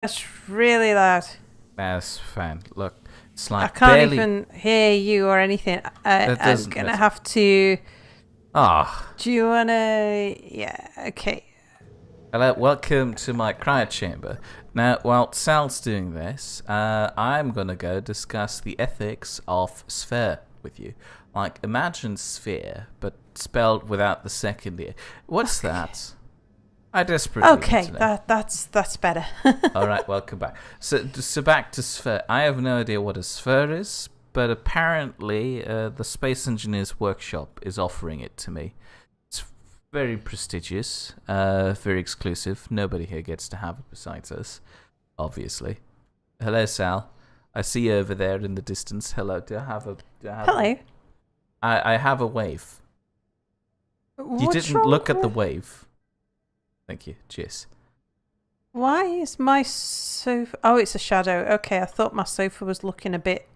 That's really loud. That's fine. Look, it's I like can't barely. even hear you or anything. I'm doesn't gonna matter. have to. Ah, Do you wanna? Yeah. Okay. hello. Welcome to my cryo chamber. Now, while Sal's doing this, I'm gonna go discuss the ethics of sphere with you. Like, imagine sphere, but spelled without the second ear. What's that? I desperately need Okay. to know. That's better. All right, welcome back. So back to sphere. I have no idea what a sphere is, but apparently the Space Engineers Workshop is offering it to me. It's very prestigious, very exclusive. Nobody here gets to have it besides us, obviously. Hello, Sal. I see you over there in the distance. Hello. Do I have a? Hello. I have a wave. You What's didn't wrong look at the with- wave. Thank you. Cheers. Why is my sofa? Oh, it's a shadow. Okay, I thought my sofa was looking a bit.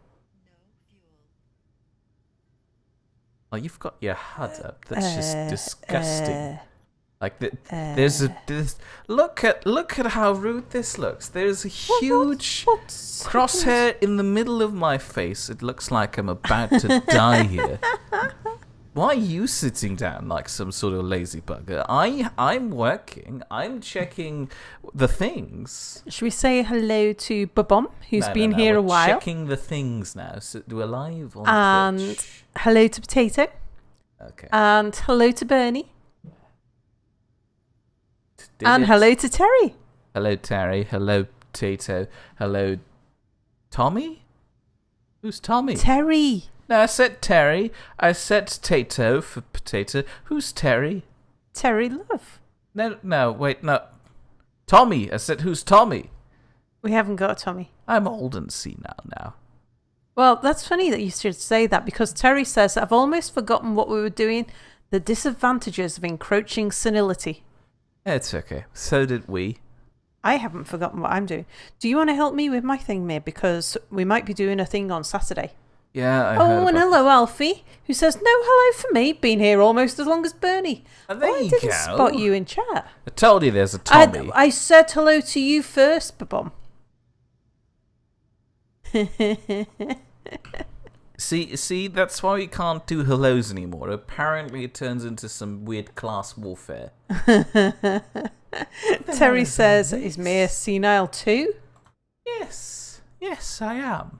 Oh, you've got your HUD up. That's just disgusting. Like there's look at how rude this looks. There's a huge What's crosshair in the middle of my face. It looks like I'm about to die here. Why are you sitting down like some sort of lazy bugger? I'm working. I'm checking the things. Should we say hello to Babom, who's No, been no, here we're a while? Checking the things now. So we're live on And Twitch. hello to Potato. Okay. And hello to Bernie. Did And it? hello to Terry. Hello, Terry. Hello, Tato. Hello, Tommy? Who's Tommy? Terry. No, I said Terry. I said Tato for potato. Who's Terry? Terry Love. No, wait, no. Tommy. I said, who's Tommy? We haven't got a Tommy. I'm old and senile now. Well, that's funny that you should say that because Terry says, I've almost forgotten what we were doing. The disadvantages of encroaching senility. It's okay. So did we. I haven't forgotten what I'm doing. Do you want to help me with my thing, Mir? Because we might be doing a thing on Saturday. Yeah, I heard Oh, and about hello, Alfie, who says, no hello for me, been here almost as long as Bernie. Oh, there I you didn't go. spot you in chat. I told you there's a Tommy. I said hello to you first, Babom. See, that's why we can't do hellos anymore. Apparently it turns into some weird class warfare. Terry says, is Mir senile too? Yes, I am.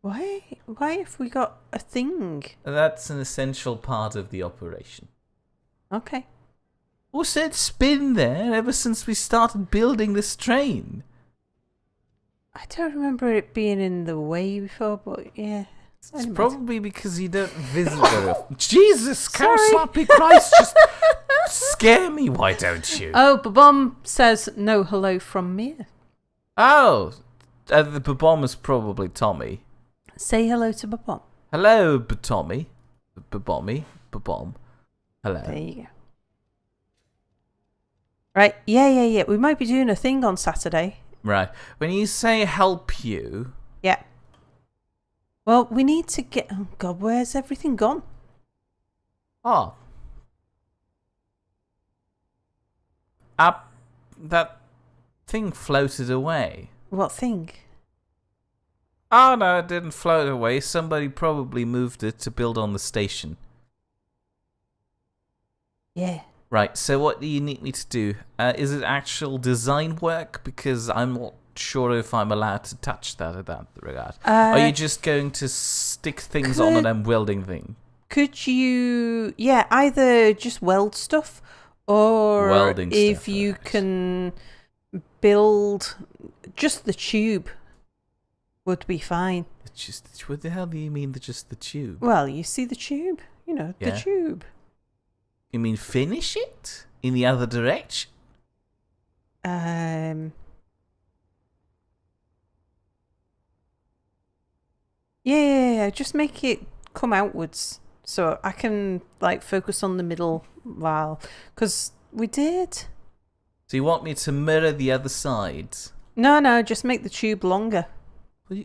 Why have we got a thing? That's an essential part of the operation. Okay. Also, it's been there ever since we started building this train. I don't remember it being in the way before, but yeah. It's probably because you don't visit very often. Jesus, cow Sorry. slappy Christ, just scare me, why don't you? Oh, Babom says no hello from Mir. Oh, the Babom is probably Tommy. Say hello to Babom. Hello, Tommy. Babommy. Babom. Hello. There you go. Right, yeah. We might be doing a thing on Saturday. Right. When you say help you... Yeah. Well, we need to get... Oh, God, where's everything gone? Oh. That thing floated away. What thing? Oh, no, it didn't float away. Somebody probably moved it to build on the station. Yeah. Right, so what do you need me to do? Is it actual design work? Because I'm not sure if I'm allowed to touch that in that regard. Are you just going to stick things on an welding thing? Could you... Yeah, either just weld stuff or Welding if stuff, you right. can build just the tube would be fine. What the hell do you mean just the tube? Well, you see the tube? You know, the Yeah. tube. You mean finish it? In the other direction? Yeah, just make it come outwards so I can like focus on the middle while, because we did. So you want me to mirror the other side? No, just make the tube longer.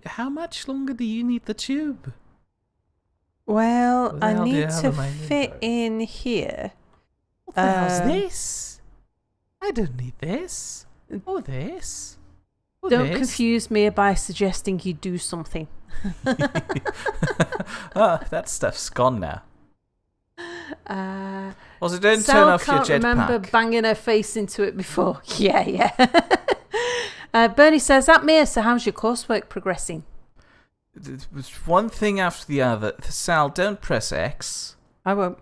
How much longer do you need the tube? Well, What the I hell do you need have to in my fit inventory? in here. What the hell's Um, this? I don't need this. Oh, this. Oh, Don't this. confuse me by suggesting you do something. That stuff's gone now. Also, don't Sal turn off your can't remember jetpack. banging her face into it before. Yeah. Bernie says, "That me, so how's your coursework progressing?" It's one thing after the other. Sal, don't press X. I won't.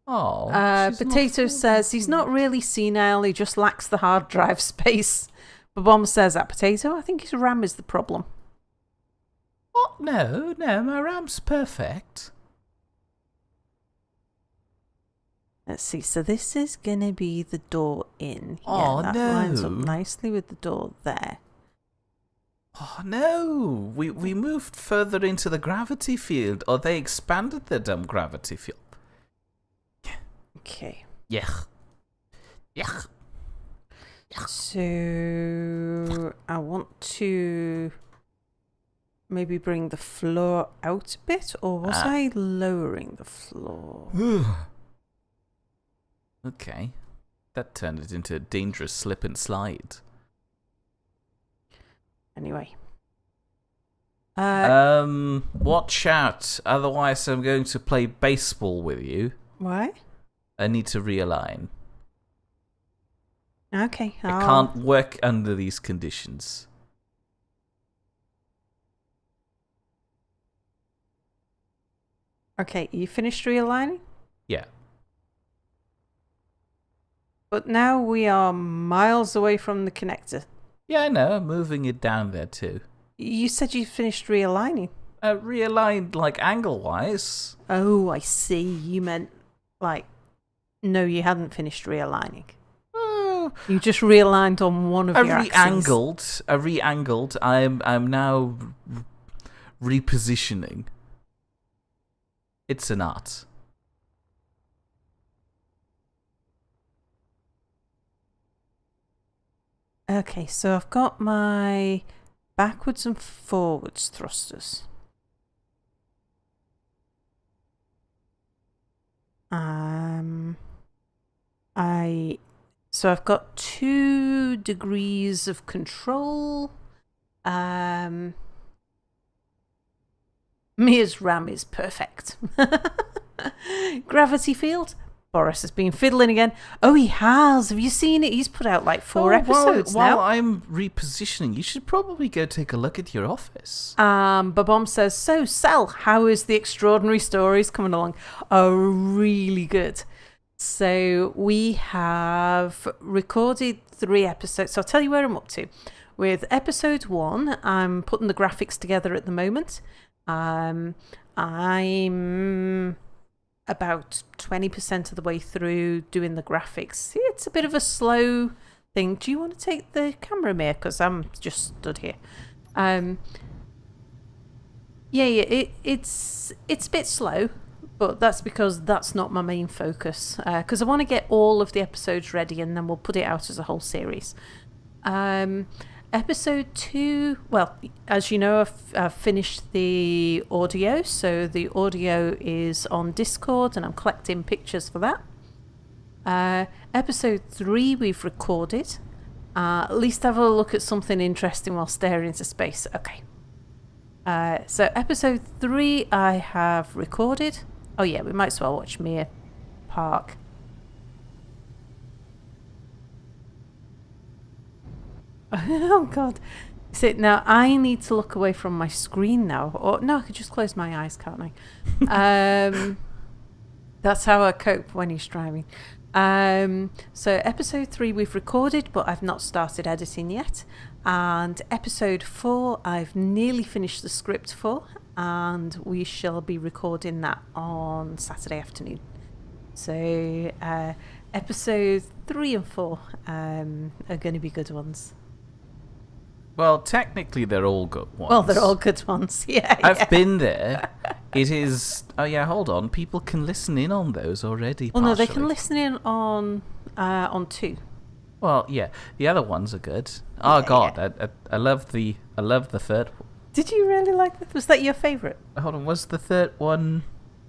Oh. Potato says he's not really senile, he just lacks the hard drive space. Bomb says, "That Potato, I think his RAM is the problem." What? No, my RAM's perfect. Let's see, so this is going to be the door in. Oh, that no. lines up nicely with the door there. Oh, no. We moved further into the gravity field, or they expanded the dumb gravity field. Okay. Yuck. So I want to maybe bring the floor out a bit, or was I lowering the floor? Okay. That turned it into a dangerous slip and slide. Anyway. Watch out, otherwise I'm going to play baseball with you. Why? I need to realign. Okay. I can't work under these conditions. Okay, you finished realigning? Yeah. But now we are miles away from the connector. Yeah, I know. I'm moving it down there too. You said you finished realigning. Realigned, like, angle-wise. Oh, I see. You meant, like, no, you hadn't finished realigning. You just realigned on one of your axes. I re-angled. I'm now repositioning. It's an art. Okay, so I've got my backwards and forwards thrusters. So I've got 2 degrees of control. Mia's RAM is perfect. Gravity field. Boris has been fiddling again. Oh, he has. Have you seen it? He's put out like 4 episodes now. While I'm repositioning, you should probably go take a look at your office. Babom says, "So, Sal, how is the extraordinary stories coming along?" Oh, really good. So we have recorded 3 episodes. So I'll tell you where I'm up to. With episode 1, I'm putting the graphics together at the moment. I'm about 20% of the way through doing the graphics. It's a bit of a slow thing. Do you want to take the camera, Mia? Because I'm just stood here. It's a bit slow, but that's because that's not my main focus. Because I want to get all of the episodes ready, and then we'll put it out as a whole series. Episode 2, well, as you know, I've finished the audio, so the audio is on Discord and I'm collecting pictures for that. Episode 3 we've recorded. At least have a look at something interesting while staring into space. Okay. So episode 3 I have recorded. Oh yeah, we might as well watch Mia Park. Oh god. See, now I need to look away from my screen now. Or no, I could just close my eyes, can't I? That's how I cope when he's driving. So episode 3 we've recorded, but I've not started editing yet. And episode 4 I've nearly finished the script for, and we shall be recording that on Saturday afternoon. So episodes 3 and 4 are going to be good ones. Well, technically they're all good ones. Well, they're all good ones. Yeah. I've been there. It is... Oh, yeah, hold on. People can listen in on those already, Well, no, they partially. can listen in on 2. Well, yeah. The other ones are good. Oh, Yeah, God. yeah. I love the third one. Did you really like that? Was that your favourite? Hold on. Was the third one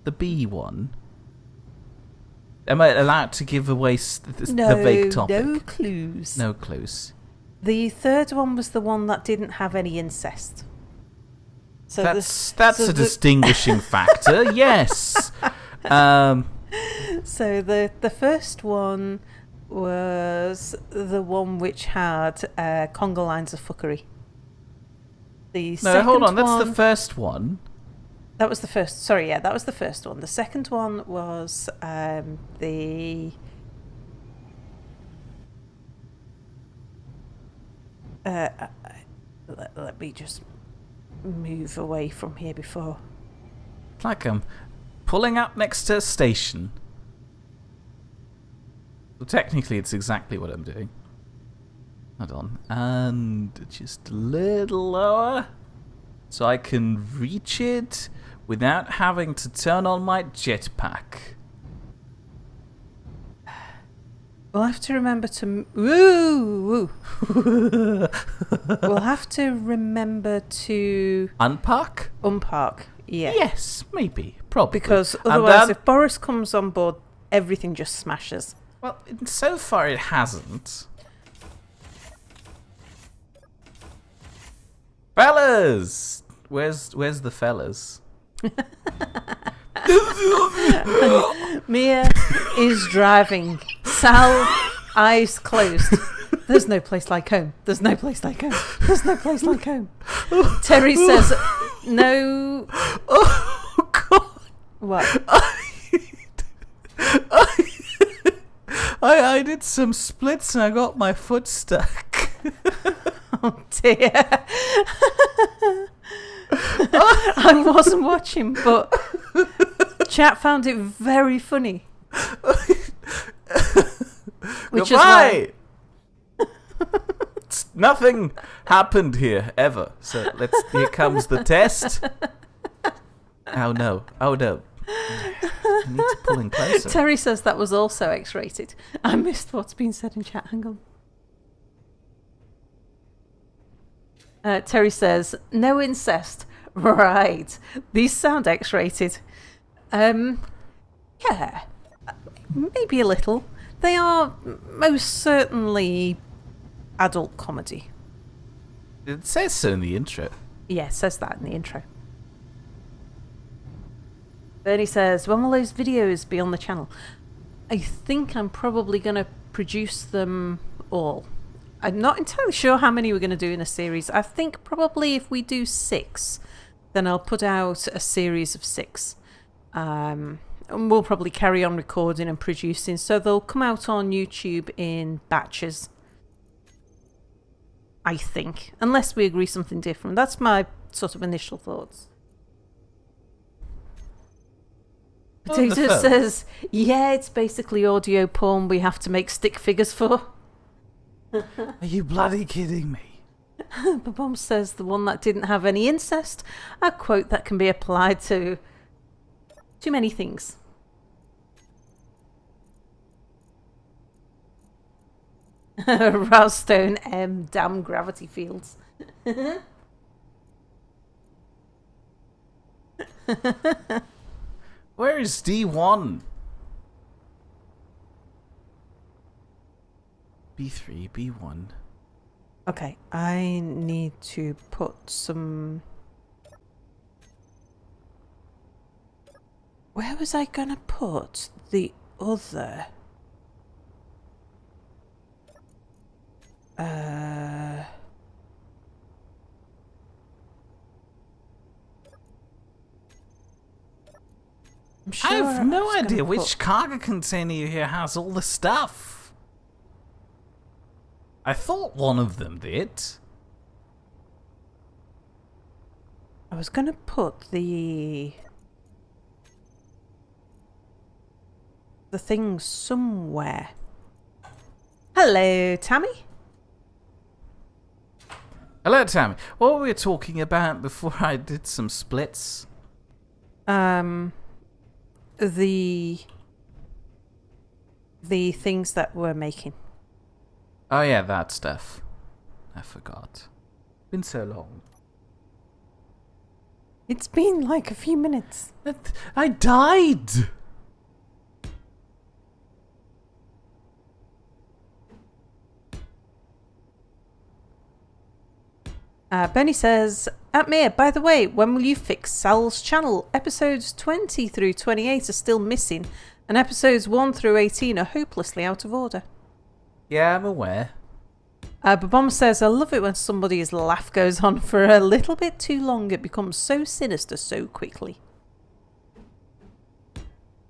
the B one? Am I allowed to give away the vague topic? No clues. No clues. The third one was the one that didn't have any incest. So that's a distinguishing factor. Yes. So the first one was the one which had conga lines of fuckery. Hold on. That's the first one. That was the first. Sorry, yeah, that was the first one. The second one was the. Let me just move away from here before. It's like I'm pulling up next to a station. Well, technically, it's exactly what I'm doing. Hold on. And just a little lower. So I can reach it without having to turn on my jetpack. We'll have to remember to... Woo! We'll have to remember to... Unpark? Unpark, yeah. Yes, maybe. Probably. Because otherwise, if Boris comes on board, everything just smashes. Well, so far it hasn't. Fellas! Where's the fellas? Mia is driving. Sal, eyes closed. There's no place like home. There's no place like home. There's no place like home. Terry says, no. Oh, God. What? I did some splits and I got my foot stuck. Oh, dear. I wasn't watching, but chat found it very funny. Which Goodbye. Is why nothing happened here ever. So here comes the test. Oh no. I need to pull in closer. Terry says that was also X-rated. I missed what's been said in chat. Hang on. Terry says, no incest. Right. These sound X-rated. Yeah. Maybe a little. They are most certainly adult comedy. It says so in the intro. Yeah, it says that in the intro. Bernie says, when will those videos be on the channel? I think I'm probably going to produce them all. I'm not entirely sure how many we're going to do in a series. I think probably if we do 6, then I'll put out a series of 6. And we'll probably carry on recording and producing. So they'll come out on YouTube in batches. I think. Unless we agree something different. That's my sort of initial thoughts. Potato says, yeah, it's basically audio porn we have to make stick figures for. Are you bloody kidding me? Babom says the one that didn't have any incest, a quote that can be applied to too many things. Rowstone M, damn gravity fields. Where is D1? B3, B1. Okay, I need to put some... Where was I going to put the other? I have no idea which cargo container here has all the stuff. I thought one of them did. I was going to put the thing somewhere. Hello, Tammy. Hello, Tammy. What were we talking about before I did some splits? The things that we're making. Oh yeah, that stuff. I forgot. Been so long. It's been like a few minutes. I died! Benny says, at Mia, by the way, when will you fix Sal's channel? Episodes 20 through 28 are still missing, and episodes 1 through 18 are hopelessly out of order. Yeah, I'm aware. Babom says, I love it when somebody's laugh goes on for a little bit too long. It becomes so sinister so quickly.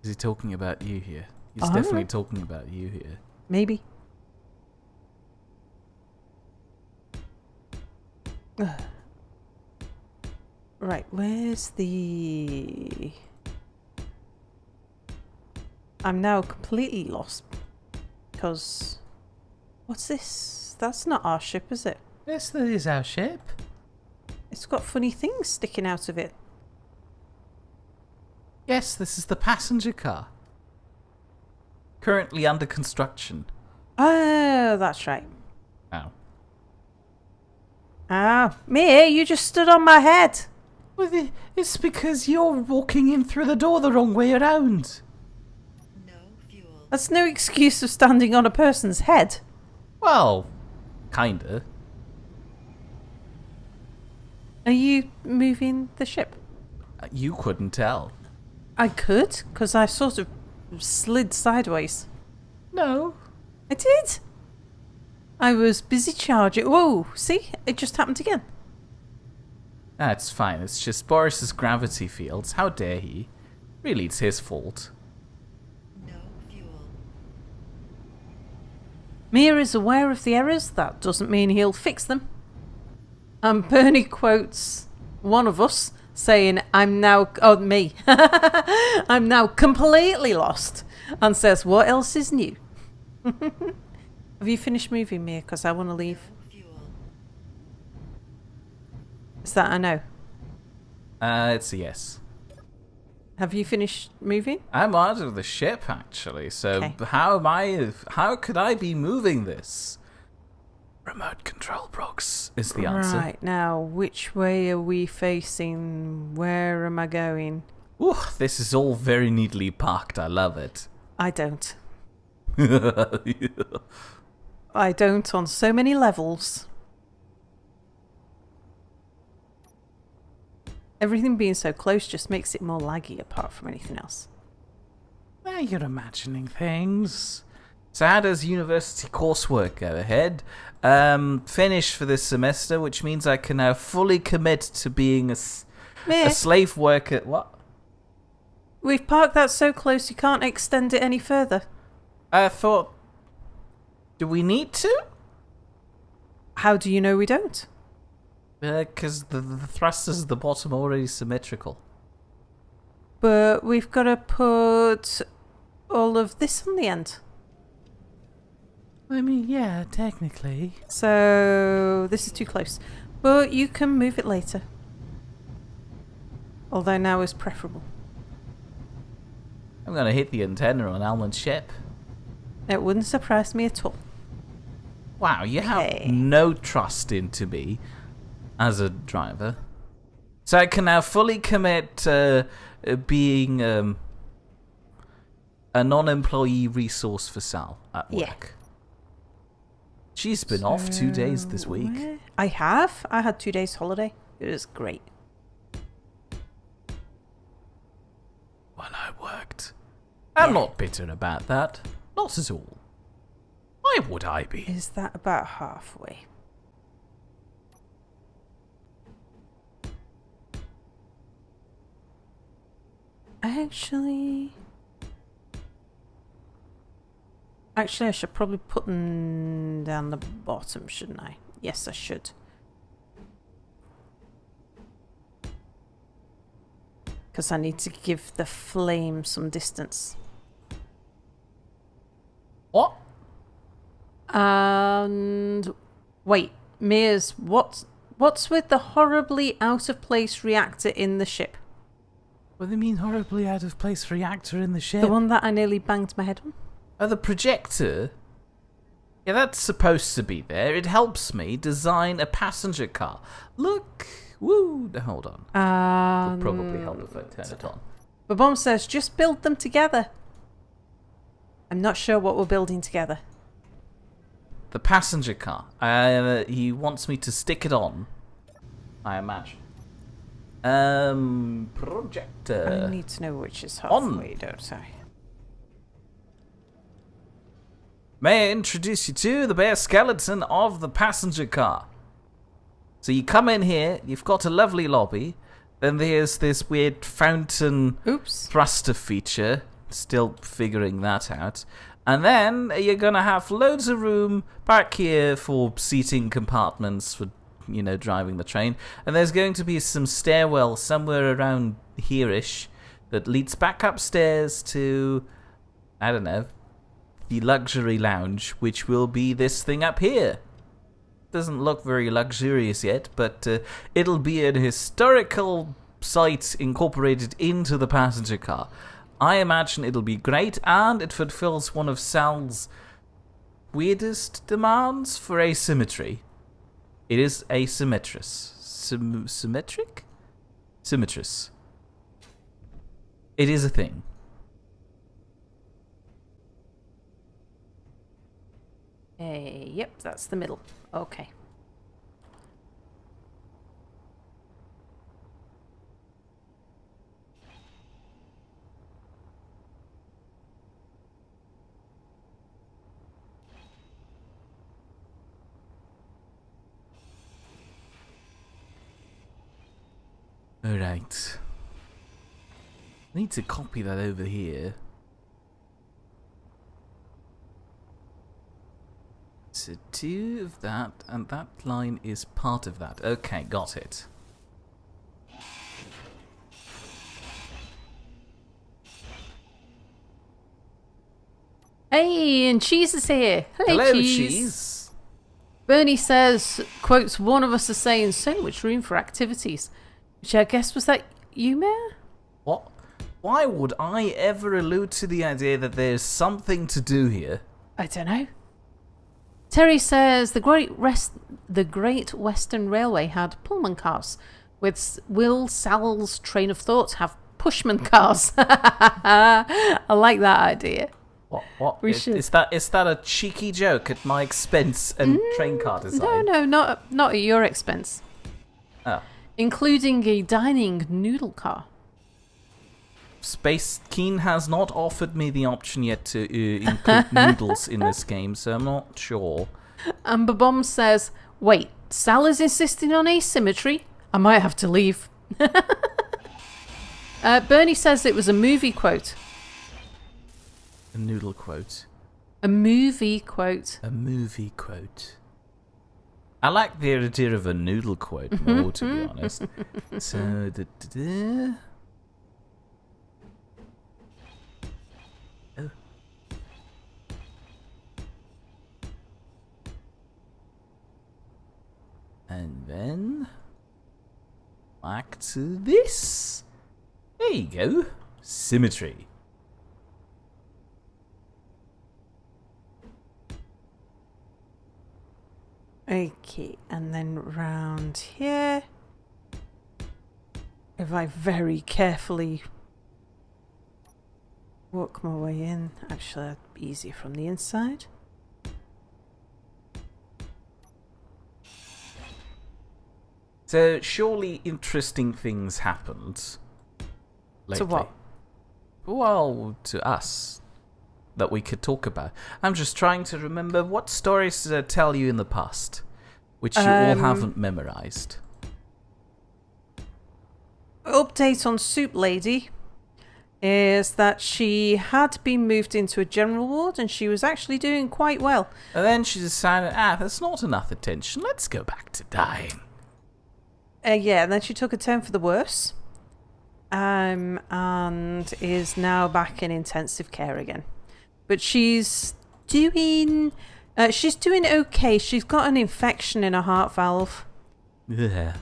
Is he talking about you here? He's definitely talking about you here. Maybe. Right, where's the... I'm now completely lost. Because... What's this? That's not our ship, is it? Yes, that is our ship. It's got funny things sticking out of it. Yes, this is the passenger car. Currently under construction. Oh, that's right. Oh. Ah, Mia, you just stood on my head. Well, it's because you're walking in through the door the wrong way around. No fuel. That's no excuse of standing on a person's head. Well, kinda. Are you moving the ship? You couldn't tell. I could, because I sort of slid sideways. No. I did. I was busy charging. Whoa, see? It just happened again. That's fine. It's just Boris's gravity fields. How dare he? Really, it's his fault. No fuel. Mia is aware of the errors. That doesn't mean he'll fix them. And Bernie quotes one of us saying, I'm now... Oh, me. I'm now completely lost. And says, what else is new? Have you finished moving, Mia? Because I want to leave. No fuel. Is that a no? It's a yes. Have you finished moving? I'm out of the ship, actually, so Okay. how could I be moving this? Remote control, Brooks, is the answer. Right, now, which way are we facing? Where am I going? Ooh, this is all very neatly parked. I love it. I don't. I don't on so many levels. Everything being so close just makes it more laggy apart from anything else. Now you're imagining things. So how does university coursework go ahead? Finished for this semester, which means I can now fully commit to being a slave worker. What? We've parked that so close you can't extend it any further. I thought... Do we need to? How do you know we don't? Because the thrusters at the bottom are already symmetrical. But we've got to put all of this on the end. I mean, yeah, technically. So this is too close. But you can move it later. Although now is preferable. I'm going to hit the antenna on Almond's ship. It wouldn't surprise me at all. Wow, you have no trust into me as a driver. So I can now fully commit to being a non-employee resource for Sal at work. Yeah. She's been off 2 days this week. I have. I had 2 days holiday. It was great. Well, I worked. I'm not bitter about that. Not at all. Why would I be? Is that about halfway? Actually, I should probably put them down the bottom, shouldn't I? Yes, I should. Because I need to give the flame some distance. What? And wait, Mia's what's with the horribly out of place reactor in the ship? What do you mean horribly out of place reactor in the ship? The one that I nearly banged my head on? Oh, the projector? Yeah, that's supposed to be there. It helps me design a passenger car. Look. Woo. Hold on. It'll probably help if I turn it on. But Mom says, just build them together. I'm not sure what we're building together. The passenger car. He wants me to stick it on I imagine. Projector. I need to know which is On. halfway, don't I? May I introduce you to the bare skeleton of the passenger car? So you come in here, you've got a lovely lobby, then there's this weird fountain Oops. thruster feature, still figuring that out, and then you're gonna have loads of room back here for seating compartments for, you know, driving the train, and there's going to be some stairwell somewhere around here-ish that leads back upstairs to, I don't know, the luxury lounge, which will be this thing up here. Doesn't look very luxurious yet, but it'll be an historical site incorporated into the passenger car. I imagine it'll be great, and it fulfills one of Sal's weirdest demands for asymmetry. It is asymmetrous. Symmetric? Symmetrous. It is a thing. Yep, that's the middle. Okay. Alright. I need to copy that over here. So 2 of that, and that line is part of that. Okay, got it. Hey, and Cheese is here. Hello, Cheese. Cheese. Bernie says, quotes, one of us is saying so much room for activities. Which I guess was that you, Mayor? What? Why would I ever allude to the idea that there's something to do here? I don't know. Terry says the Great Western Railway had Pullman cars. Will Sal's train of thought have Pushman cars? I like that idea. What? We should. Is that a cheeky joke at my expense and train car design? No, not at your expense. Oh. Including a dining noodle car. Space Keen has not offered me the option yet to include noodles in this game, so I'm not sure. Amber Bomb says, wait, Sal is insisting on asymmetry? I might have to leave. Bernie says it was a movie quote. A noodle quote. A movie quote. A movie quote. I like the idea of a noodle quote more, to be honest. So, Oh. And then back to this. There you go. Symmetry. Okay, and then round here. If I very carefully work my way in, actually that'd be easier from the inside. So surely interesting things happened lately. To what? Well, to us. That we could talk about. I'm just trying to remember what stories did I tell you in the past, which you all haven't memorized. Update on Soup Lady is that she had been moved into a general ward and she was actually doing quite well. And then she decided, that's not enough attention. Let's go back to dying. Yeah, and then she took a turn for the worse, and is now back in intensive care again. But she's doing okay. She's got an infection in her heart valve. Yeah.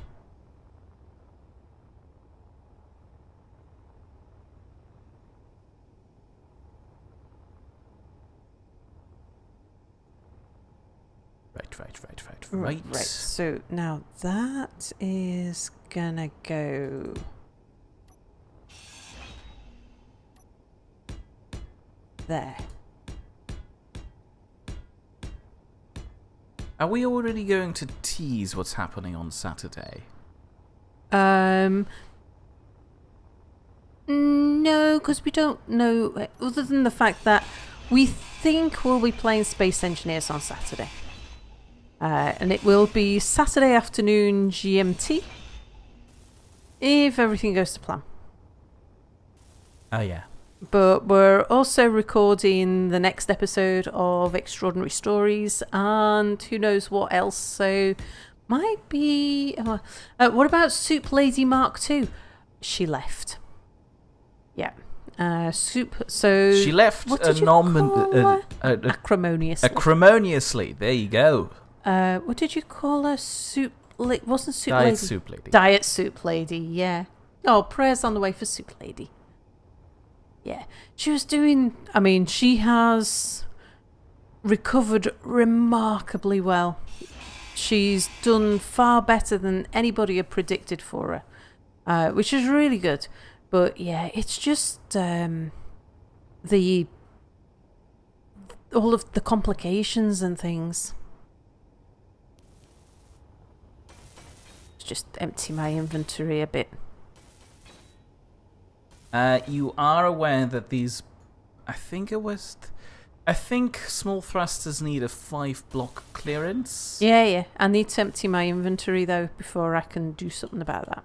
Right. Right. So now that is gonna go there. Are we already going to tease what's happening on Saturday? No, because we don't know, other than the fact that we think we'll be playing Space Engineers on Saturday. And it will be Saturday afternoon GMT, if everything goes to plan. Oh, yeah. But we're also recording the next episode of Extraordinary Stories, and who knows what else, so might be... what about Soup Lady Mark II? She left. Yeah. So she left acrimoniously. Acrimoniously. There you go. What did you call her? Wasn't Soup Diet Lady? Soup Lady. Diet Soup Lady, yeah. Oh, prayers on the way for Soup Lady. Yeah. She was doing... I mean, she has recovered remarkably well. She's done far better than anybody had predicted for her, which is really good. But yeah, it's just all of the complications and things. Just empty my inventory a bit. You are aware that these... I think small thrusters need a 5-block clearance. Yeah. I need to empty my inventory, though, before I can do something about that.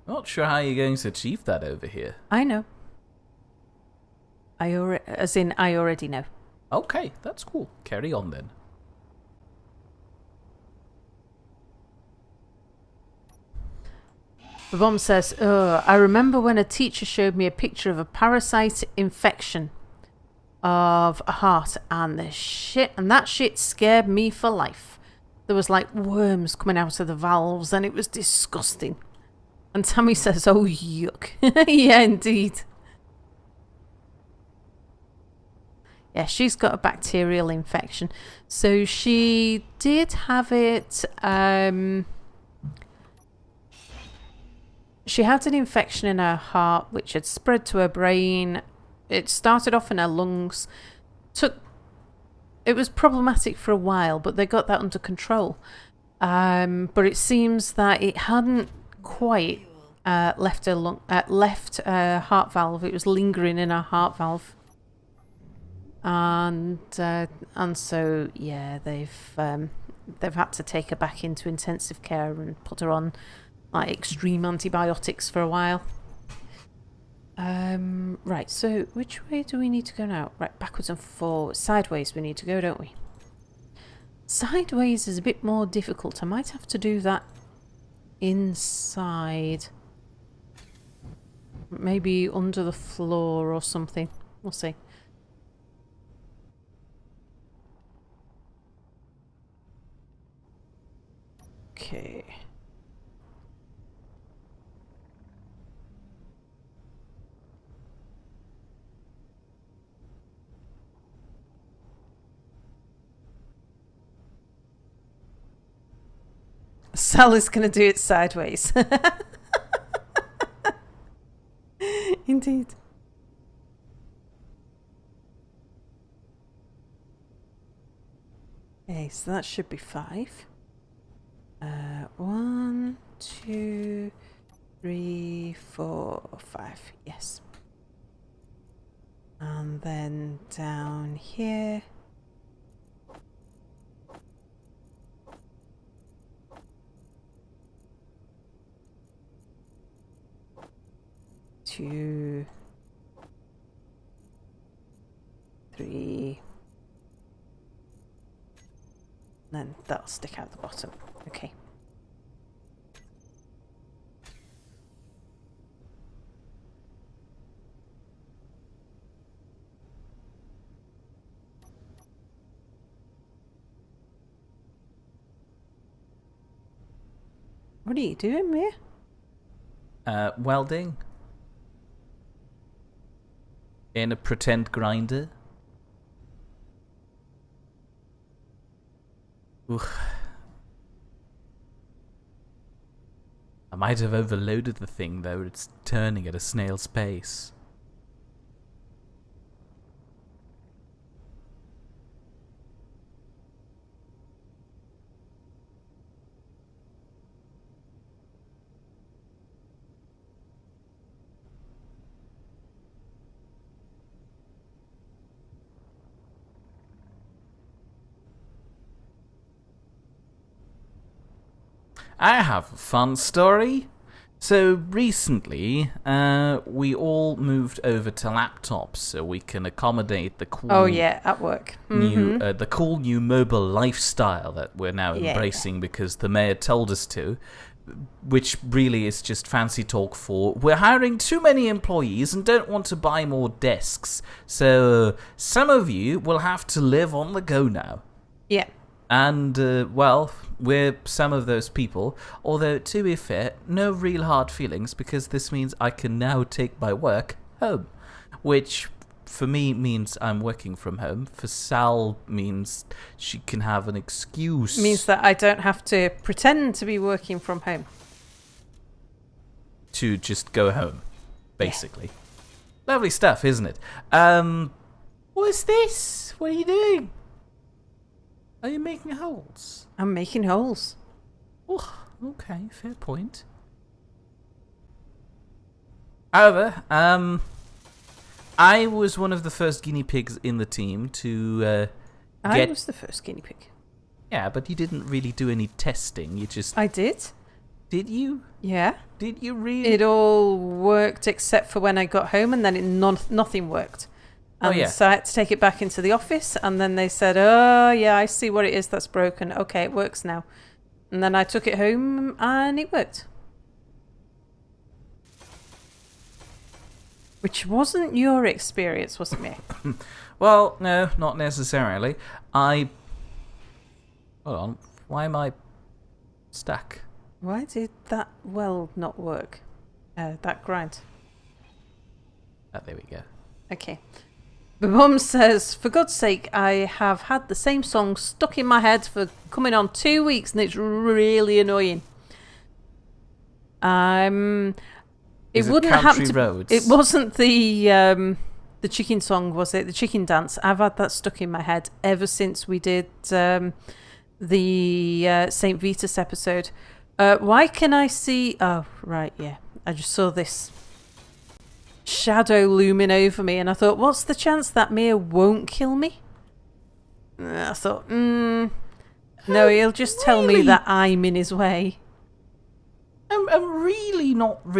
Not sure how you're going to achieve that over here. I know. I already know. Okay, that's cool. Carry on then. The bomb says, I remember when a teacher showed me a picture of a parasite infection of a heart, and that shit scared me for life. There was like worms coming out of the valves, and it was disgusting. And Tammy says, oh, yuck. Yeah, indeed. Yeah, she's got a bacterial infection. So she did have it... She had an infection in her heart, which had spread to her brain. It started off in her lungs. It was problematic for a while, but they got that under control. But it seems that it hadn't quite left her heart valve. It was lingering in her heart valve. And so yeah, they've had to take her back into intensive care and put her on like extreme antibiotics for a while. Right, so which way do we need to go now? Right, backwards and forwards. Sideways we need to go, don't we? Sideways is a bit more difficult. I might have to do that inside. Maybe under the floor or something. We'll see. Okay. Sally's going to do it sideways. Indeed. Okay, so that should be 5. 1, 2, 3, 4, 5. Yes. And then down here. Two, 3. Then that'll stick out the bottom. Okay. What are you doing, Mia? Welding. In a pretend grinder. Oof. I might have overloaded the thing, though. It's turning at a snail's pace. I have a fun story. So recently, we all moved over to laptops so we can accommodate the cool. Oh yeah, at work. The cool new mobile lifestyle that we're now embracing because the mayor told us to, which really is just fancy talk for we're hiring too many employees and don't want to buy more desks. So some of you will have to live on the go now. Yeah. And, well, we're some of those people, although, to be fair, no real hard feelings, because this means I can now take my work home, which, for me, means I'm working from home. For Sal, means she can have an excuse. Means that I don't have to pretend to be working from home. To just go home, basically. Yeah. Lovely stuff, isn't it? What's this? What are you doing? Are you making holes? I'm making holes. Oh, okay, fair point. However, I was one of the first guinea pigs in the team to I was the first guinea pig. Yeah, but you didn't really do any testing. You just... I did. Did you? Yeah. Did you really? It all worked except for when I got home, and then nothing worked. And so I had to take it back into the office, and then they said, oh, yeah, I see what it is that's broken. Okay, it works now. And then I took it home, and it worked. Which wasn't your experience, was it, me? Well, no, not necessarily. Hold on. Why am I stuck? Why did that well not work? That grind. Oh, there we go. Okay. My mum says, for God's sake, I have had the same song stuck in my head for coming on 2 weeks, and it's really annoying. It wouldn't happen to... Roads? It wasn't the chicken song, was it? The chicken dance. I've had that stuck in my head ever since we did the St. Vitus episode. Why can I see... Oh, right, yeah. I just saw this shadow looming over me, and I thought, what's the chance that Mia won't kill me? I thought, no, he'll just tell me that I'm in his way. I'm really not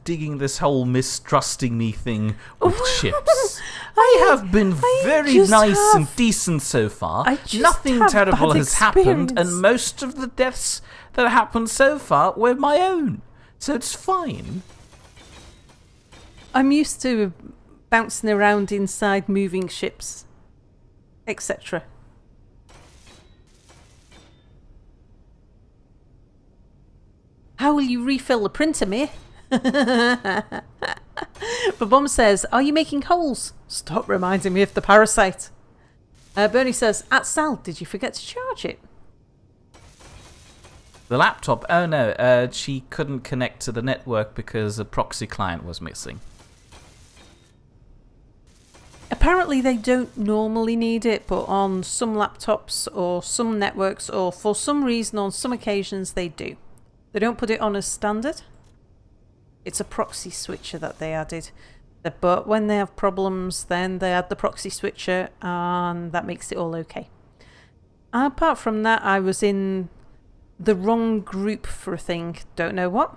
digging this whole mistrusting me thing with chips. I have been very nice and decent so far. Nothing terrible has happened, and most of the deaths that happened so far were my own. So it's fine. I'm used to bouncing around inside moving ships, etc. How will you refill the printer, Mia? But Mum says, are you making holes? Stop reminding me of the parasite. Bernie says, at Sal, did you forget to charge it? The laptop? Oh no, she couldn't connect to the network because a proxy client was missing. Apparently they don't normally need it, but on some laptops or some networks, or for some reason on some occasions they do. They don't put it on as standard. It's a proxy switcher that they added. But when they have problems, then they add the proxy switcher, and that makes it all okay. Apart from that, I was in the wrong group for a thing. Don't know what.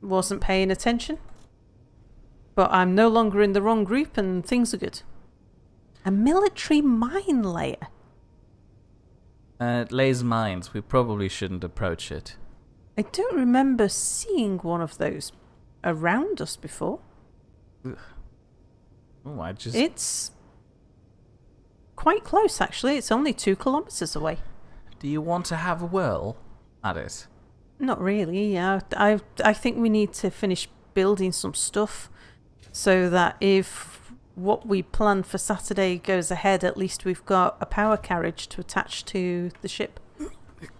Wasn't paying attention. But I'm no longer in the wrong group, and things are good. A military mine layer. It lays mines. We probably shouldn't approach it. I don't remember seeing one of those around us before. Oh, It's quite close, actually. It's only 2 kilometers away. Do you want to have a whirl at it? Not really. I think we need to finish building some stuff so that if what we plan for Saturday goes ahead, at least we've got a power carriage to attach to the ship.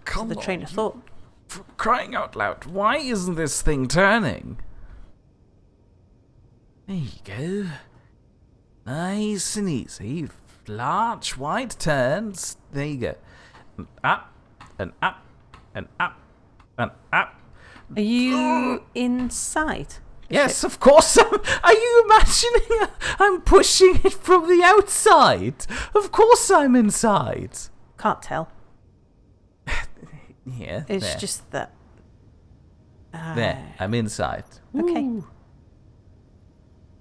Come the train of thought. For crying out loud, why isn't this thing turning? There you go. Nice and easy. Large, wide turns. There you go. And up, and up, and up, and up. Are you inside? Yes, of course. Are you imagining I'm pushing it from the outside? Of course I'm inside. Can't tell. Here. It's there. just that. There. I'm inside. Okay. Woo.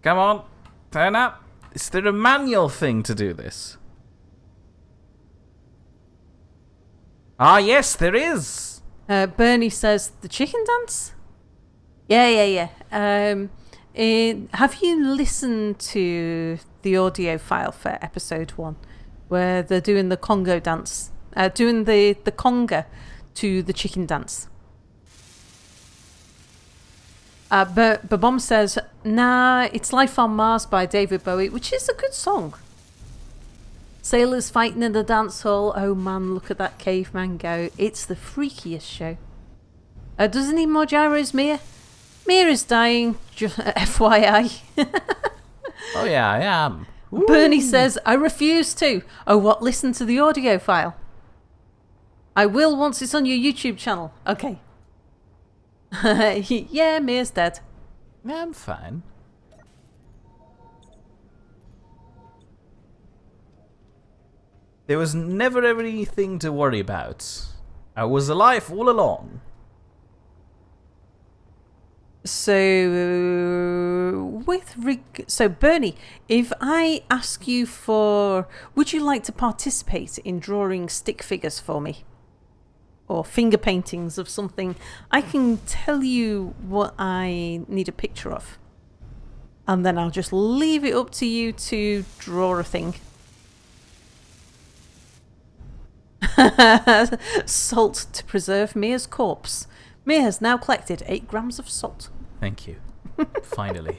Come on. Turn up. Is there a manual thing to do this? Ah, yes, there is. Bernie says the chicken dance. Yeah. Have you listened to the audio file for episode 1, where they're doing the Congo dance, doing the conga to the chicken dance? But Babom says, nah, it's Life on Mars by David Bowie, which is a good song. Sailors fighting in the dance hall. Oh man, look at that caveman go. It's the freakiest show. Doesn't need more gyros, Mia. Mia is dying, FYI. Oh yeah, I am. Ooh. Bernie says, I refuse to. Oh, what? Listen to the audio file. I will once it's on your YouTube channel. Okay. Yeah, Mia's dead. I'm fine. There was never anything to worry about. I was alive all along. So, so Bernie, if I ask you for, would you like to participate in drawing stick figures for me? Or finger paintings of something, I can tell you what I need a picture of. And then I'll just leave it up to you to draw a thing. Salt to preserve Mia's corpse. Mia has now collected 8 grams of salt. Thank you. Finally.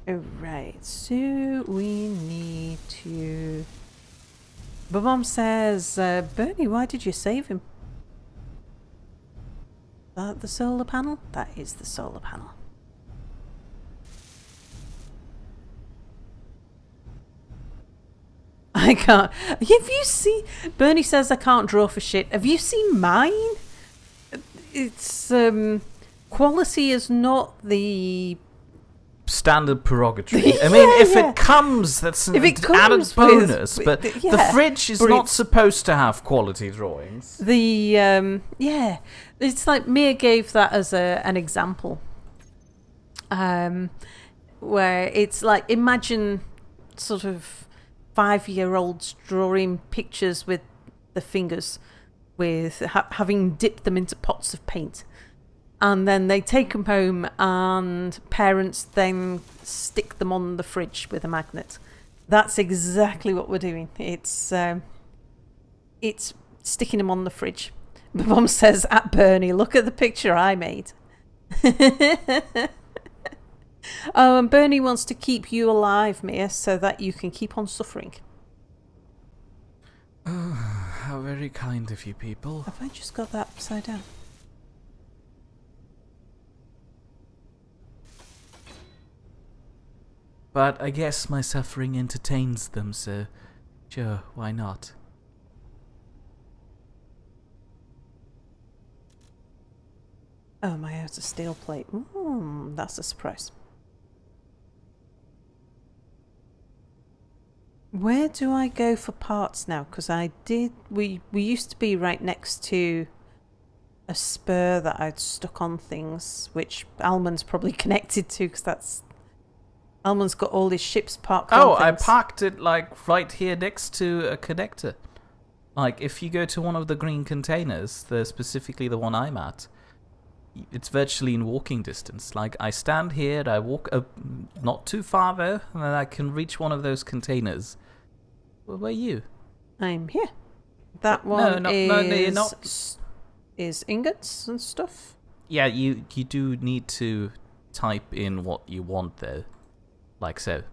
Alright, so we need to... Babom says, Bernie, why did you save him? Is that the solar panel? That is the solar panel. I can't. Have you seen... Bernie says I can't draw for shit. Have you seen mine? It's... quality is not the... standard prerogative. I mean, if it comes, that's an added bonus. But the fridge is not supposed to have quality drawings. Yeah, it's like Mia gave that as an example, where it's like, imagine sort of 5-year-olds drawing pictures with the fingers, with having dipped them into pots of paint. And then they take them home, and parents then stick them on the fridge with a magnet. That's exactly what we're doing. It's sticking them on the fridge. My mum says, at Bernie, look at the picture I made. Oh, and Bernie wants to keep you alive, Mia, so that you can keep on suffering. Oh, how very kind of you people. Have I just got that upside down? But I guess my suffering entertains them, so sure, why not? Oh, my out of steel plate. That's a surprise. Where do I go for parts now? Because we used to be right next to a spur that I'd stuck on things, which Almond's probably connected to, because Almond's got all his ships parked on things. I parked it like right here next to a connector. Like if you go to one of the green containers, specifically the one I'm at, it's virtually in walking distance. Like I stand here, I walk not too far though, and then I can reach one of those containers. Where are you? I'm here. That one you're not. Is ingots and stuff. Yeah, you do need to type in what you want though. Like so.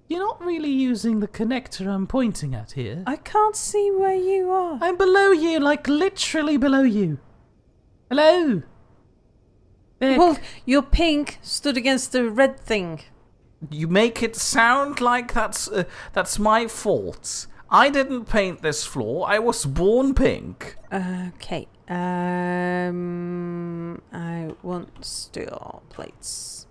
You're not really using the connector I'm pointing at here. I can't see where you are. I'm below you, like literally below you. Hello? There. Well, you're pink stood against a red thing. You make it sound like that's my fault. I didn't paint this floor. I was born pink. Okay. I want steel plates.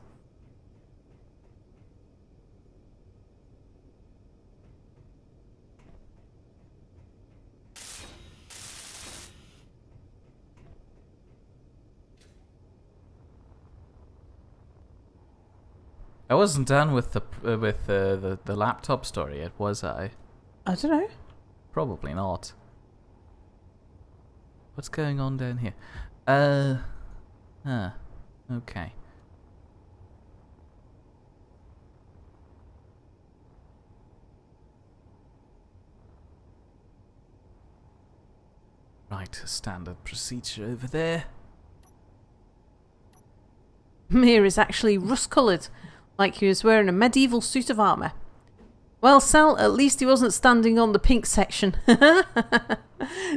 I wasn't done with the laptop story yet, was I? I don't know. Probably not. What's going on down here? Okay. Right, standard procedure over there. Mir is actually rust-coloured, like he was wearing a medieval suit of armour. Well, Sal, at least he wasn't standing on the pink section.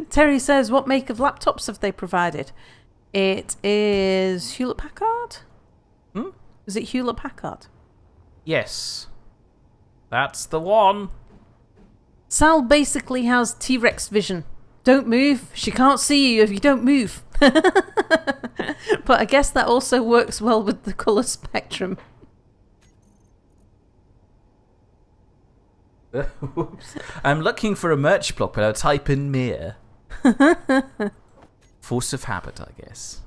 Terry says, what make of laptops have they provided? It is Hewlett-Packard? Is it Hewlett-Packard? Yes. That's the one. Sal basically has T-Rex vision. Don't move. She can't see you if you don't move. But I guess that also works well with the colour spectrum. Oops. I'm looking for a merch block, but I'll type in Mir. Force of habit, I guess.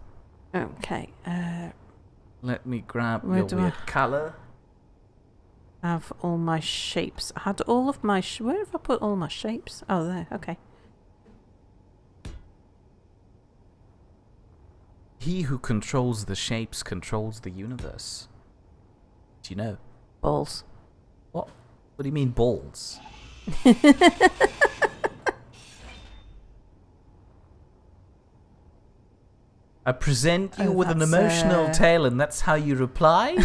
Okay. Let me grab Where your do weird colour. I have all my shapes. I had all of my... Where have I put all my shapes? Oh, there. Okay. He who controls the shapes controls the universe. Do you know? Balls. What? What do you mean balls? I present you with an emotional tale, and that's how you reply?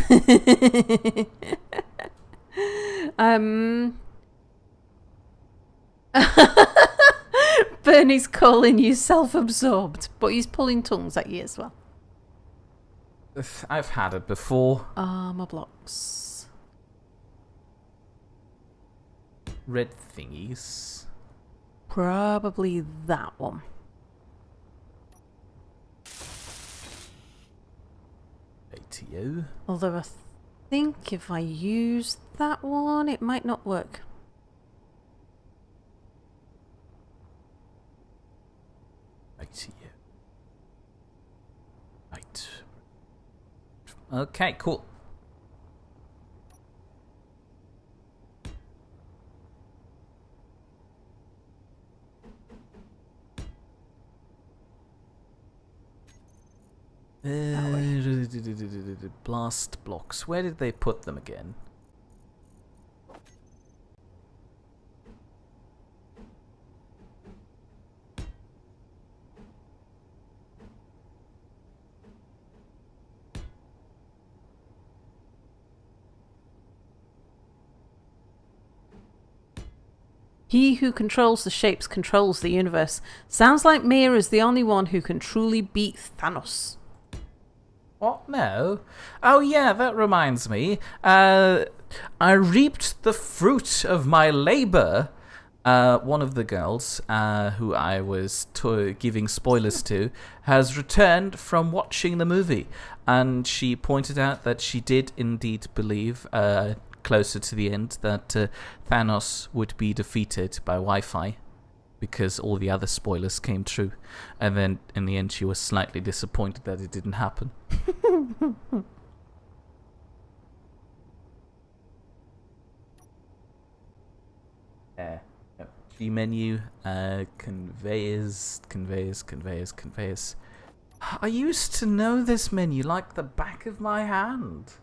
Bernie's calling you self-absorbed, but he's pulling tongues at you as well. I've had it before. Armour blocks. Red thingies. Probably that one. ATO. Although I think if I use that one, it might not work. ATO. Right. Okay, cool. Blast blocks. Where did they put them again? He who controls the shapes controls the universe. Sounds like Mir is the only one who can truly beat Thanos. What? No. Oh yeah, that reminds me. I reaped the fruit of my labor. One of the girls, who I was giving spoilers to, has returned from watching the movie. And she pointed out that she did indeed believe, closer to the end, that Thanos would be defeated by Wi-Fi, because all the other spoilers came true. And then in the end she was slightly disappointed that it didn't happen. G menu, conveyors. I used to know this menu like the back of my hand,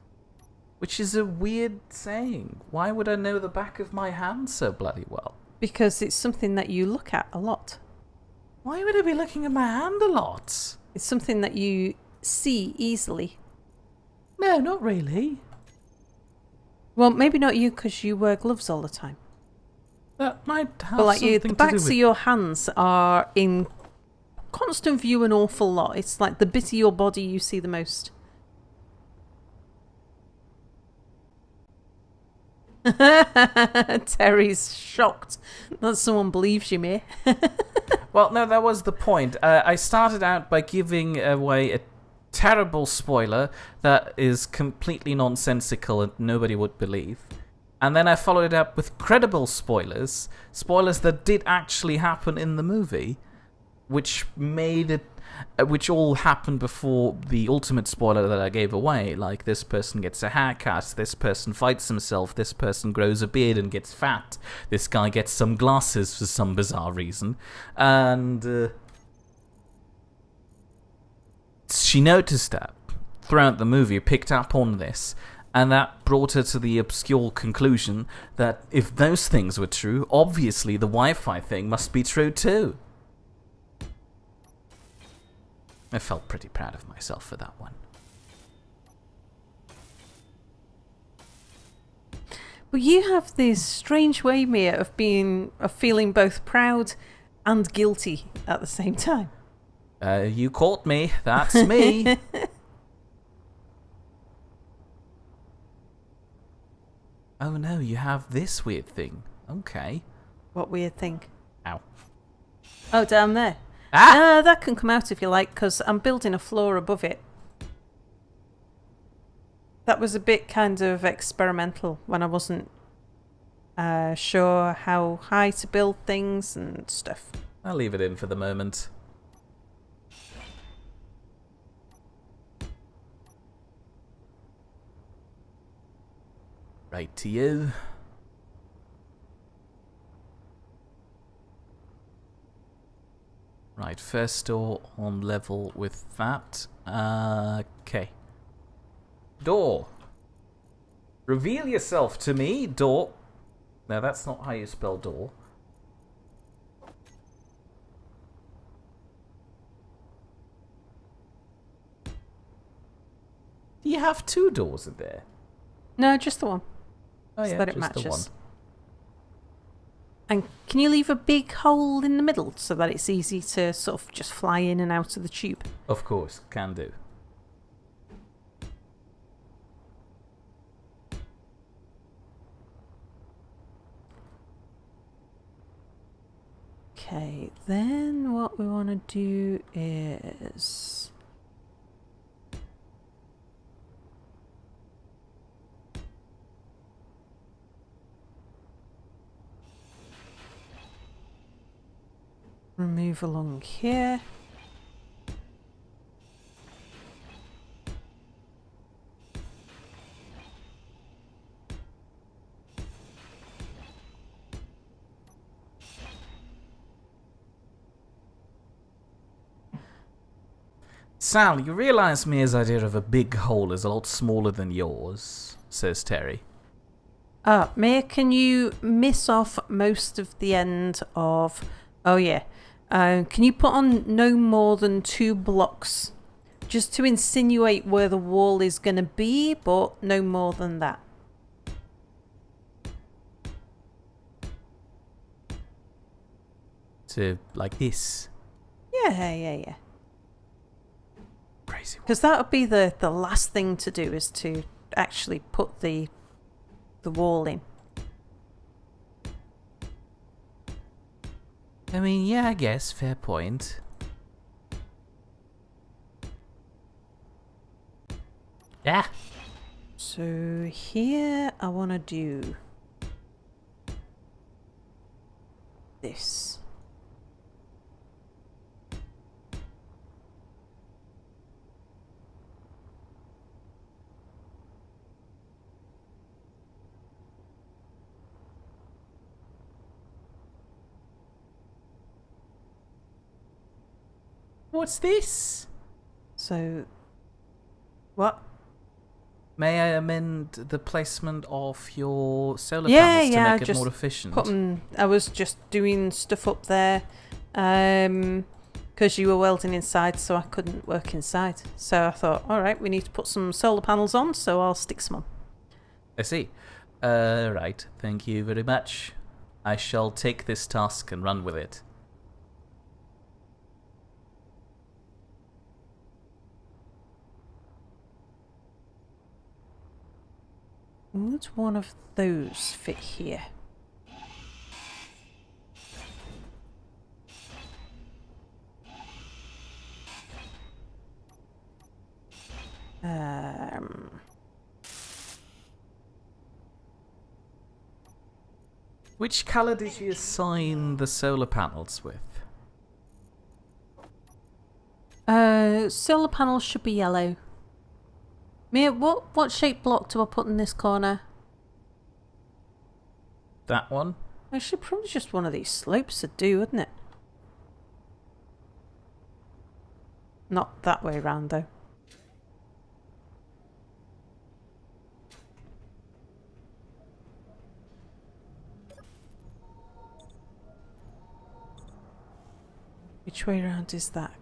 which is a weird saying. Why would I know the back of my hand so bloody well? Because it's something that you look at a lot. Why would I be looking at my hand a lot? It's something that you see easily. No, not really. Well, maybe not you, because you wear gloves all the time. That might have But like something you, to the do backs with... of your hands are in constant view an awful lot. It's like the bit of your body you see the most. Terry's shocked that someone believes you, Mir. Well, no, that was the point. I started out by giving away a terrible spoiler that is completely nonsensical and nobody would believe. And then I followed it up with credible spoilers that did actually happen in the movie. which made it, which all happened before the ultimate spoiler that I gave away. Like, this person gets a haircut, this person fights himself, this person grows a beard and gets fat, this guy gets some glasses for some bizarre reason, and she noticed that throughout the movie, picked up on this, and that brought her to the obscure conclusion that if those things were true, obviously the Wi-Fi thing must be true too. I felt pretty proud of myself for that one. Well, you have this strange way, Mia, of feeling both proud and guilty at the same time. You caught me. That's me. Oh no, you have this weird thing. Okay. What weird thing? Ow. Oh, down there. Ah! That can come out if you like, because I'm building a floor above it. That was a bit kind of experimental when I wasn't sure how high to build things and stuff. I'll leave it in for the moment. Right to you. Right, first door on level with that. Okay. Door. Reveal yourself to me, door. No, that's not how you spell door. Do you have two doors in there? No, just the one. Oh So yeah, that it just the one. matches. And can you leave a big hole in the middle so that it's easy to sort of just fly in and out of the tube? Of course, can do. Okay, then what we want to do is... remove along here. Sal, you realise Mia's idea of a big hole is a lot smaller than yours, says Terry. Mia, can you miss off most of the end of... Oh, yeah. Can you put on no more than 2 blocks? Just to insinuate where the wall is going to be, but no more than that. So, like this. Yeah. Crazy. Because that would be the last thing to do, is to actually put the wall in. I mean, yeah, I guess, fair point. Yeah. So here I want to do this. What's this? So, what? May I amend the placement of your solar panels to make it more efficient? I was just doing stuff up there because you were welding inside, so I couldn't work inside. So I thought, all right, we need to put some solar panels on, so I'll stick some on. I see. Right, thank you very much. I shall take this task and run with it. Would one of those fit here? Which colour did you assign the solar panels with? Solar panels should be yellow. Mia, what shape block do I put in this corner? That one? Actually, probably just one of these slopes would do, wouldn't it? Not that way round, though. Which way round is that?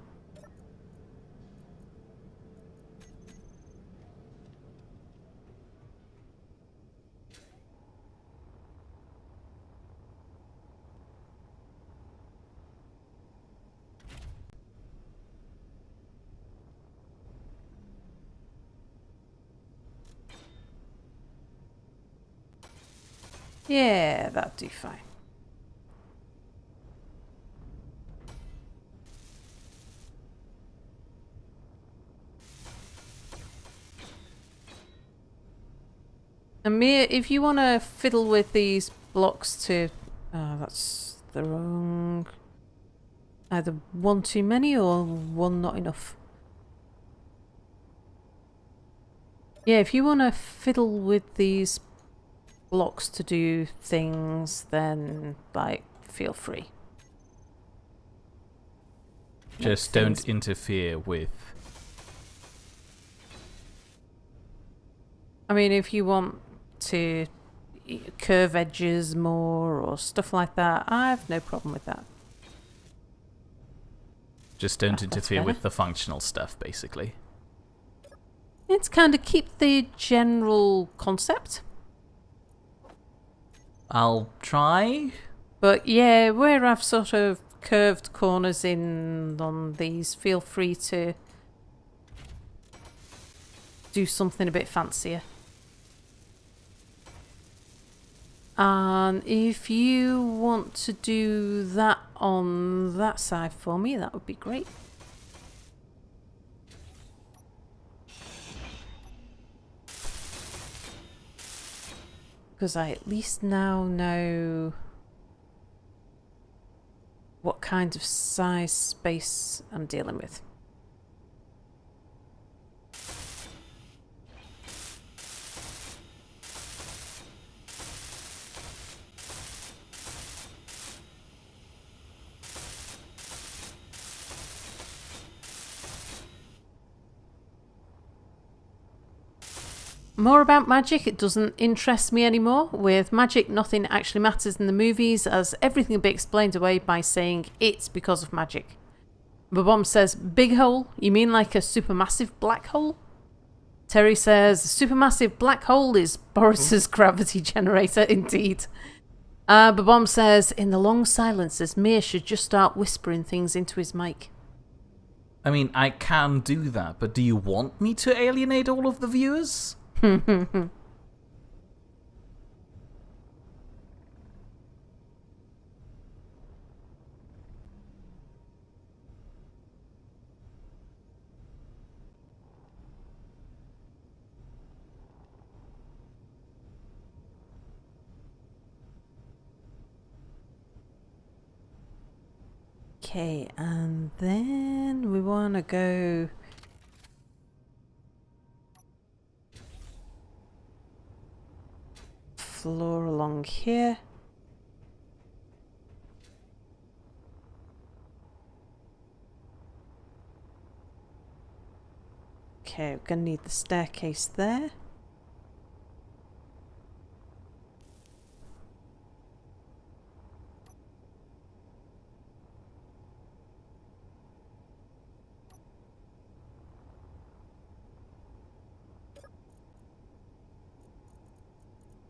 Yeah, that'd do fine. And Mia, if you want to fiddle with these blocks to... Oh, that's the wrong... Either one too many or one not enough. Yeah, if you want to fiddle with these blocks to do things, then, like, feel free. Just don't interfere with... I mean, if you want to curve edges more or stuff like that, I have no problem with that. Just don't interfere with the functional stuff, basically. It's kind of keep the general concept. I'll try. But yeah, where I've sort of curved corners in on these, feel free to do something a bit fancier. And if you want to do that on that side for me, that would be great. Because I at least now know what kind of size space I'm dealing with. More about magic, it doesn't interest me anymore. With magic, nothing actually matters in the movies, as everything will be explained away by saying it's because of magic. Babom says, big hole? You mean like a supermassive black hole? Terry says, supermassive black hole is Boris's gravity generator, indeed. Babom says, in the long silences, Mir should just start whispering things into his mic. I mean, I can do that, but do you want me to alienate all of the viewers? Okay, and then we want to go... floor along here. Okay, we're going to need the staircase there.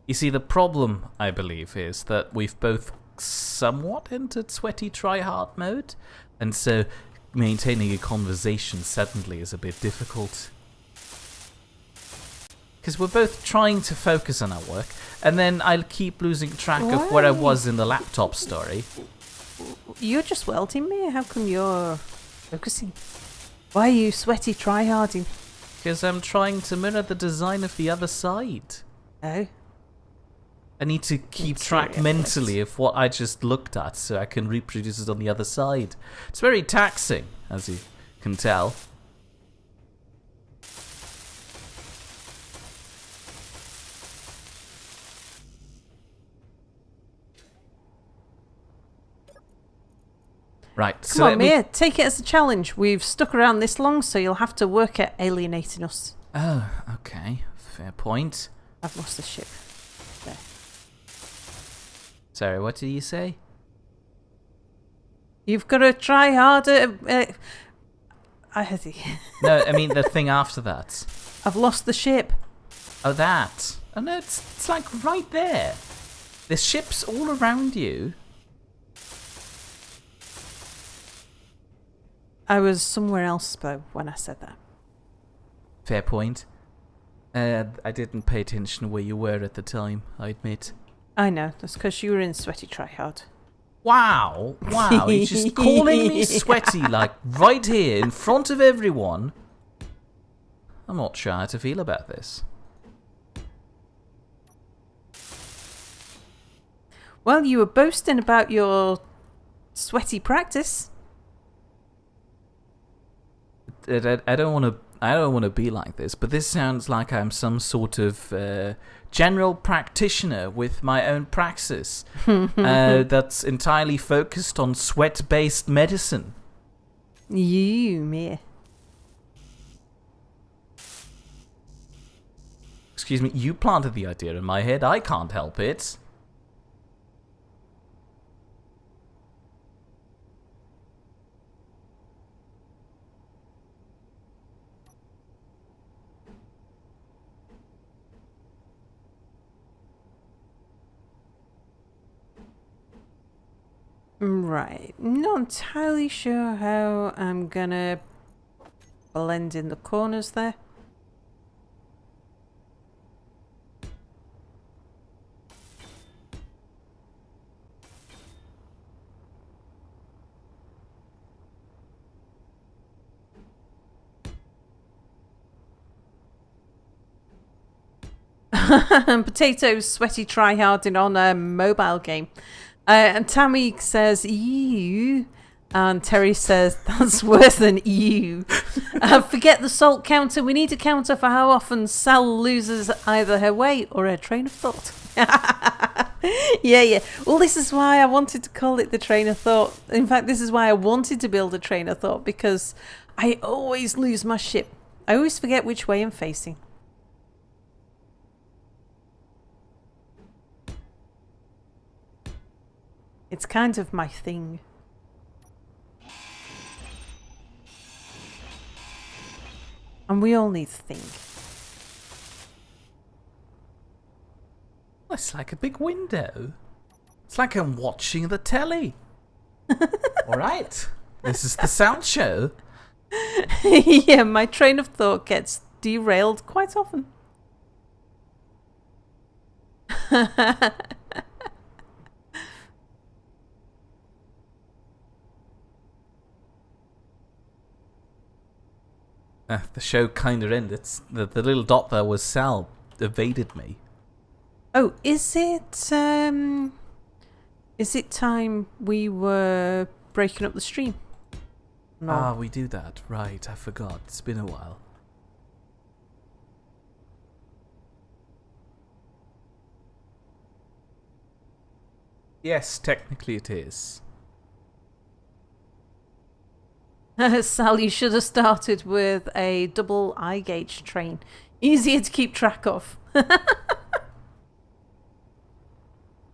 You see, the problem, I believe, is that we've both somewhat entered sweaty try-hard mode, and so maintaining a conversation suddenly is a bit difficult. Because we're both trying to focus on our work, and then I'll keep losing track of where I was in the laptop story. You're just welding me? How come you're focusing? Why are you sweaty tryharding? Because I'm trying to mirror the design of the other side. Oh? I need to keep track mentally of what I just looked at so I can reproduce it on the other side. It's very taxing, as you can tell. Right, Come on, Mia, take it as a challenge. We've stuck around this long, so you'll have to work at alienating us. Oh, okay. Fair point. I've lost the ship. There. Sorry, what did you say? You've got to try harder. No, I mean the thing after that. I've lost the ship. Oh, that. Oh, no, it's like right there. There's ships all around you. I was somewhere else, though, when I said that. Fair point. I didn't pay attention where you were at the time, I admit. I know. That's because you were in Sweaty Tryhard. Wow. Wow. He's just calling me sweaty, like, right here in front of everyone. I'm not sure how to feel about this. Well, you were boasting about your sweaty practice. I don't want to be like this, but this sounds like I'm some sort of general practitioner with my own praxis that's entirely focused on sweat-based medicine. Me. Excuse me, you planted the idea in my head. I can't help it. Right. Not entirely sure how I'm gonna blend in the corners there. Potatoes sweaty tryharding on a mobile game. And Tammy says, ew. And Terry says, that's worse than ew. Forget the salt counter. We need a counter for how often Sal loses either her way or her train of thought. Yeah. Well, this is why I wanted to call it the train of thought. In fact, this is why I wanted to build a train of thought, because I always lose my ship. I always forget which way I'm facing. It's kind of my thing. And we all need to think. Well, it's like a big window. It's like I'm watching the telly. All right. This is the sound show. Yeah, my train of thought gets derailed quite often. The show kind of ended. The little dot there was Sal evaded me. Oh, is it time we were breaking up the stream? No. Ah, we do that. Right, I forgot. It's been a while. Yes, technically it is. Sal, you should have started with a double eye gauge train. Easier to keep track of.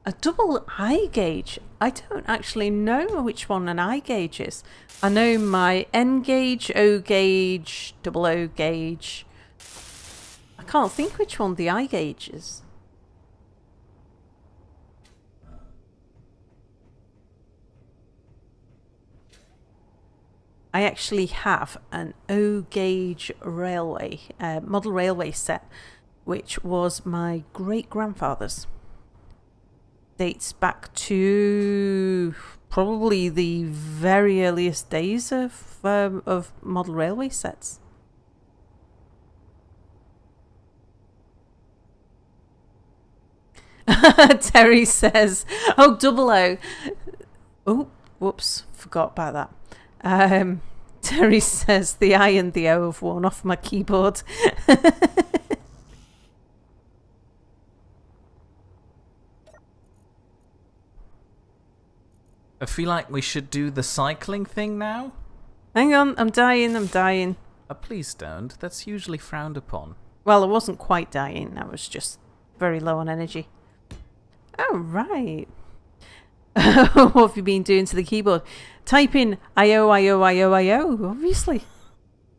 A double eye gauge? I don't actually know which one an eye gauge is. I know my N gauge, O gauge, double O gauge. I can't think which one the eye gauge is. I actually have an O gauge railway, model railway set, which was my great-grandfather's. Dates back to probably the very earliest days of model railway sets. Terry says, oh, double O. Oh, whoops, forgot about that. Terry says the I and the O have worn off my keyboard. I feel like we should do the cycling thing now. Hang on, I'm dying. Please don't. That's usually frowned upon. Well, I wasn't quite dying. I was just very low on energy. Oh, right. What have you been doing to the keyboard? Type in IO, obviously.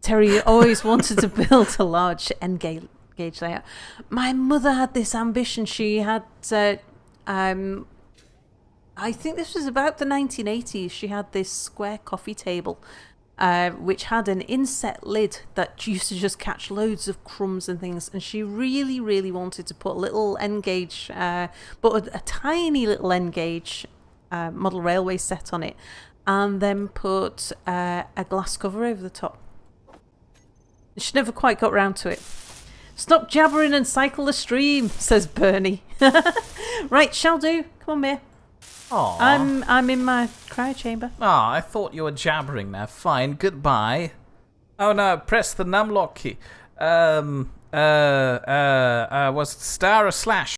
Terry always wanted to build a large N-gauge layout. My mother had this ambition. She had, I think this was about the 1980s. She had this square coffee table, which had an inset lid that used to just catch loads of crumbs and things. And she really, really wanted to put a little N-gauge, but a tiny little N-gauge model railway set on it, and then put a glass cover over the top. She never quite got round to it. Stop jabbering and cycle the stream, says Bernie. Right, shall do. Come on, Mia. Aww. I'm in my cryo chamber. I thought you were jabbering now. Fine, goodbye. Oh no, press the numlock key. Was it star or slash?